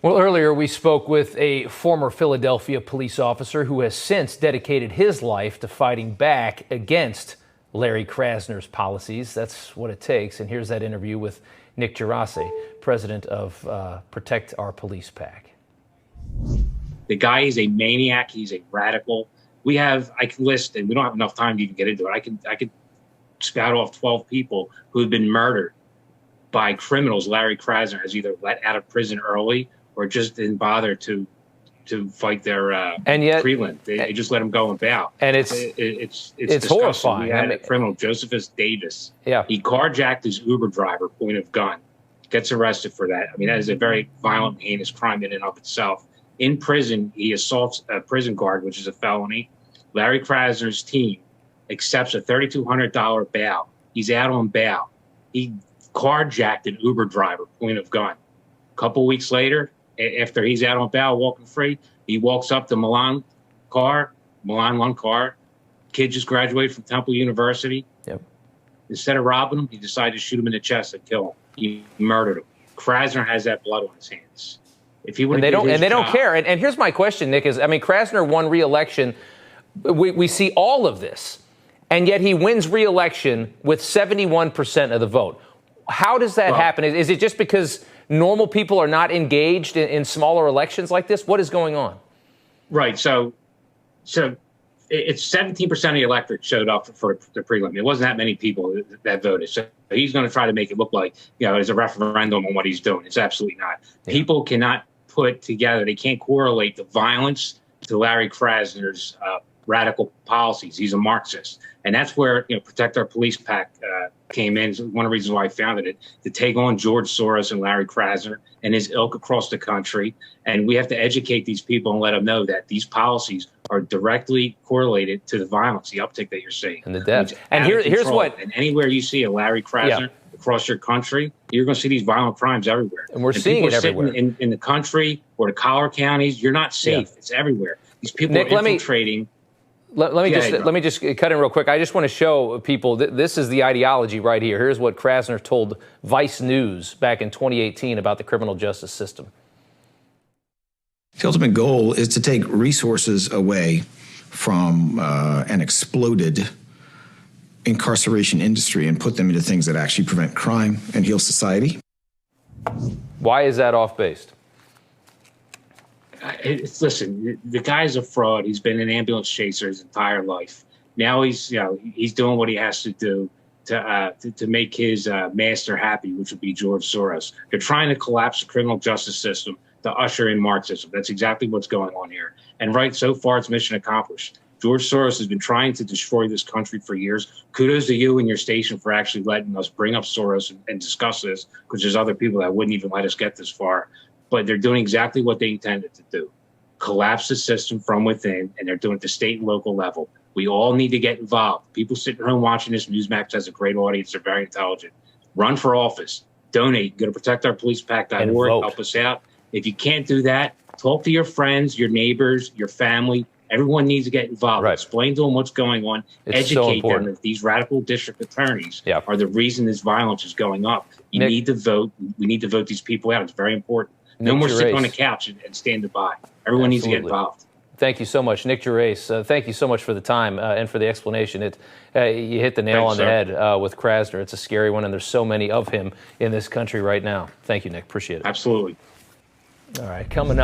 Well, earlier we spoke with a former Philadelphia police officer who has since dedicated his life to fighting back against Larry Krasner's policies. That's what it takes. And here's that interview with Nick Gerasi, president of Protect Our Police PAC. The guy is a maniac. He's a radical. I can list, and we don't have enough time to even get into it. I could spout off 12 people who have been murdered by criminals Larry Krasner has either let out of prison early or just didn't bother to fight their prelim. They just let him go and bail. And it's horrifying. We had a criminal, Josephus Davis. Yeah. He carjacked his Uber driver, point of gun, gets arrested for that. I mean, that is a very violent, heinous crime in and of itself. In prison, he assaults a prison guard, which is a felony. Larry Krasner's team accepts a $3,200 bail. He's out on bail. He carjacked an Uber driver, point of gun. A couple weeks later, after he's out on bail, walking free, he walks up to Milan one car. Kid just graduated from Temple University. Yep. Instead of robbing him, he decided to shoot him in the chest and kill him. He murdered him. Krasner has that blood on his hands. If he would, they don't care. And here's my question, Nick: I mean, Krasner won re-election. We see all of this, and yet he wins re-election with 71% of the vote. How does that happen? Is it just because normal people are not engaged in smaller elections like this? What is going on? Right. So it's 17% of the electorate showed up for the prelim. It wasn't that many people that voted. So he's going to try to make it look like, there's a referendum on what he's doing. It's absolutely not. Yeah. People cannot put together, they can't correlate the violence to Larry Krasner's radical policies. He's a Marxist. And that's where, Protect Our Police PAC came in. It's one of the reasons why I founded it, to take on George Soros and Larry Krasner and his ilk across the country. And we have to educate these people and let them know that these policies are directly correlated to the violence, the uptick that you're seeing. And the death. And here's what. And anywhere you see a Larry Krasner across your country, you're going to see these violent crimes everywhere. And we're seeing it everywhere. In the country or the collar counties, you're not safe. It's everywhere. These people are infiltrating. Let me just cut in real quick. I just want to show people this is the ideology right here. Here's what Krasner told Vice News back in 2018 about the criminal justice system. The ultimate goal is to take resources away from an exploded incarceration industry and put them into things that actually prevent crime and heal society. Why is that off-based? Listen, the guy's a fraud. He's been an ambulance chaser his entire life. Now he's doing what he has to do to make his master happy, which would be George Soros. They're trying to collapse the criminal justice system to usher in Marxism. That's exactly what's going on here. And so far, it's mission accomplished. George Soros has been trying to destroy this country for years. Kudos to you and your station for actually letting us bring up Soros and discuss this, because there's other people that wouldn't even let us get this far. But they're doing exactly what they intended to do, collapse the system from within, and they're doing it at the state and local level. We all need to get involved. People sitting at home watching this, Newsmax has a great audience. They're very intelligent. Run for office. Donate. Go to protectourpolicepac.org. Help us out. If you can't do that, talk to your friends, your neighbors, your family. Everyone needs to get involved. Right. Explain to them what's going on. Educate them that these radical district attorneys are the reason this violence is going up. You need to vote. We need to vote these people out. It's very important. No more sitting on the couch and standing by. Everyone needs to get involved. Thank you so much, Nick Gerasi. Thank you so much for the time and for the explanation. You hit the nail on the head with Krasner. It's a scary one, and there's so many of him in this country right now. Thank you, Nick. Appreciate it. Absolutely. All right, coming up.